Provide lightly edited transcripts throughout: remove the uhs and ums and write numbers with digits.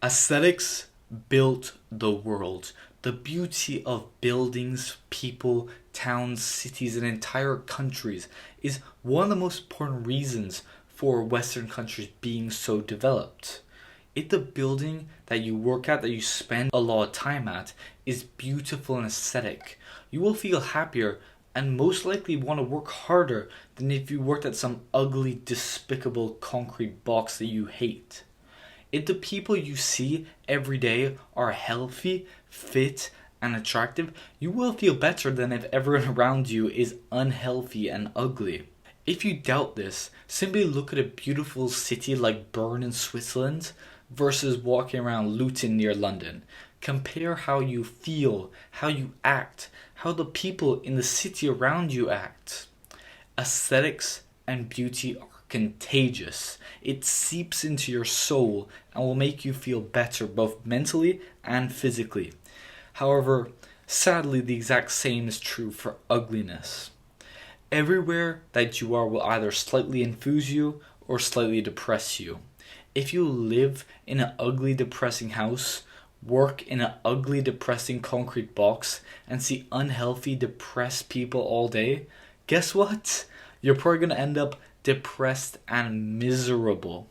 Aesthetics built the world. The beauty of buildings, people, towns, cities, and entire countries is one of the most important reasons for Western countries being so developed. If the building that you work at, that you spend a lot of time at, is beautiful and aesthetic, you will feel happier and most likely want to work harder than if you worked at some ugly, despicable concrete box that you hate. If the people you see every day are healthy, fit, and attractive, you will feel better than if everyone around you is unhealthy and ugly. If you doubt this, simply look at a beautiful city like Bern in Switzerland versus walking around Luton near London. Compare how you feel, how you act, how the people in the city around you act. Aesthetics and beauty are contagious. It seeps into your soul and will make you feel better both mentally and physically. However, sadly, the exact same is true for ugliness. Everywhere that you are will either slightly enthuse you or slightly depress you. If you live in an ugly, depressing house, work in an ugly, depressing concrete box, and see unhealthy, depressed people all day, guess what? You're probably going to end up depressed and miserable.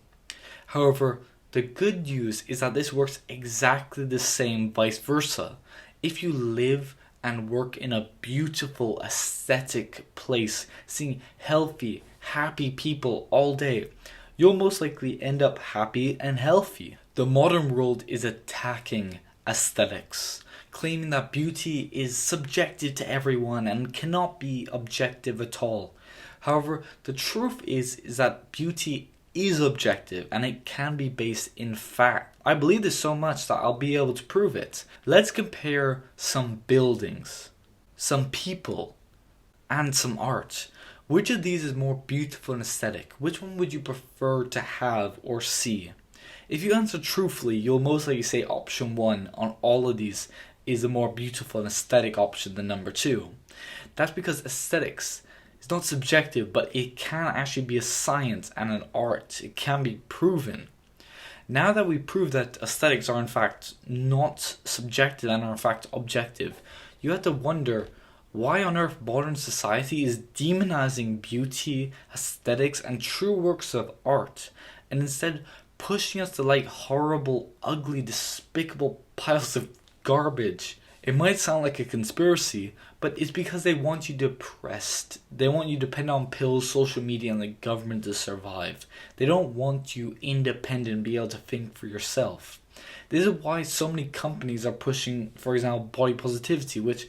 However, the good news is that this works exactly the same vice versa. If you live and work in a beautiful, aesthetic place, seeing healthy, happy people all day, you'll most likely end up happy and healthy. The modern world is attacking aesthetics, claiming that beauty is subjective to everyone and cannot be objective at all. However, the truth is that beauty is objective and it can be based in fact. I believe this so much that I'll be able to prove it. Let's compare some buildings, some people, and some art. Which of these is more beautiful and aesthetic? Which one would you prefer to have or see? If you answer truthfully, you'll most likely say option 1 on all of these is a more beautiful and aesthetic option than number 2. That's because aesthetics is not subjective, but it can actually be a science and an art. It can be proven. Now that we prove that aesthetics are in fact not subjective and are in fact objective, you have to wonder why on earth modern society is demonizing beauty, aesthetics, and true works of art, and instead pushing us to like horrible, ugly, despicable piles of garbage. It might sound like a conspiracy, but it's because they want you depressed. They want you dependent on pills, social media, and the government to survive. They don't want you independent and be able to think for yourself. This is why so many companies are pushing, for example, body positivity, which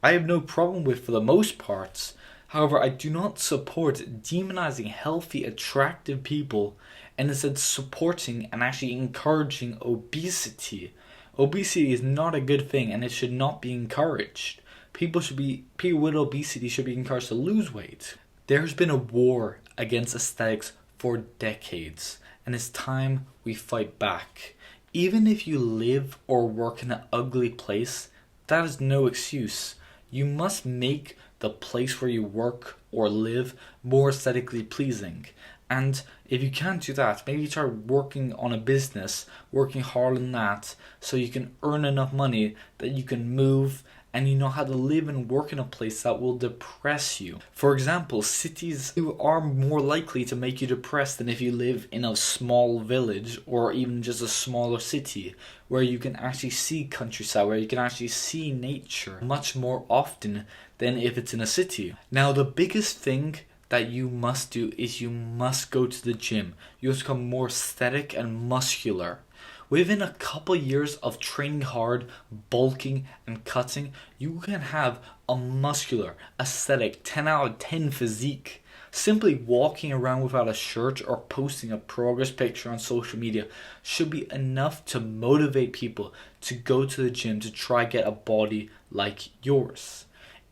I have no problem with for the most part. However, I do not support demonizing healthy, attractive people and instead supporting and actually encouraging obesity. Obesity is not a good thing and it should not be encouraged. People with obesity should be encouraged to lose weight. There's been a war against aesthetics for decades, and it's time we fight back. Even if you live or work in an ugly place, that is no excuse. You must make the place where you work or live more aesthetically pleasing. And if you can't do that, maybe try working on a business, working hard on that, so you can earn enough money that you can move and you know how to live and work in a place that will depress you. For example, cities are more likely to make you depressed than if you live in a small village or even just a smaller city where you can actually see countryside, where you can actually see nature much more often than if it's in a city. Now, the biggest thing that you must do is you must go to the gym. You must become more aesthetic and muscular. Within a couple years of training hard, bulking, and cutting, you can have a muscular, aesthetic, 10 out of 10 physique. Simply walking around without a shirt or posting a progress picture on social media should be enough to motivate people to go to the gym to try get a body like yours.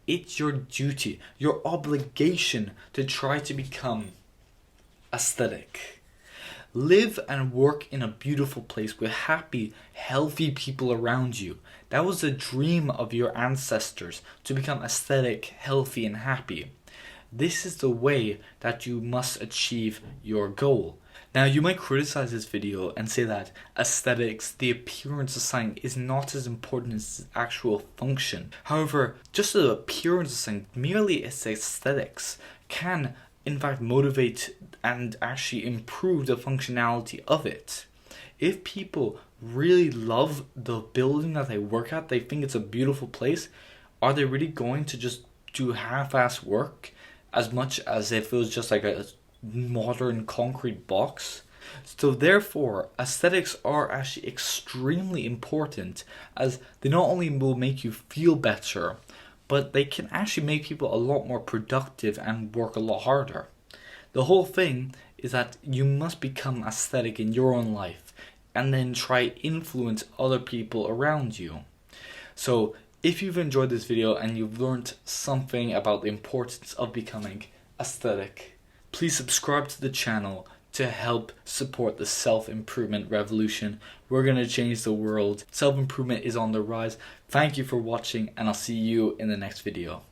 It's your duty, your obligation to try to become aesthetic. Live and work in a beautiful place with happy, healthy people around you. That was the dream of your ancestors, to become aesthetic, healthy, and happy. This is the way that you must achieve your goal. Now, you might criticize this video and say that aesthetics, the appearance of something, is not as important as its actual function. However, just the appearance of something, merely its aesthetics, can in fact motivate and actually improve the functionality of it. If people really love the building that they work at, they think it's a beautiful place, are they really going to just do half-ass work as much as if it was just like a modern concrete box? So therefore, aesthetics are actually extremely important, as they not only will make you feel better, but they can actually make people a lot more productive and work a lot harder. The whole thing is that you must become aesthetic in your own life and then try influence other people around you. So if you've enjoyed this video and you've learned something about the importance of becoming aesthetic, please subscribe to the channel to help support the self-improvement revolution. We're going to change the world. Self-improvement is on the rise. Thank you for watching, and I'll see you in the next video.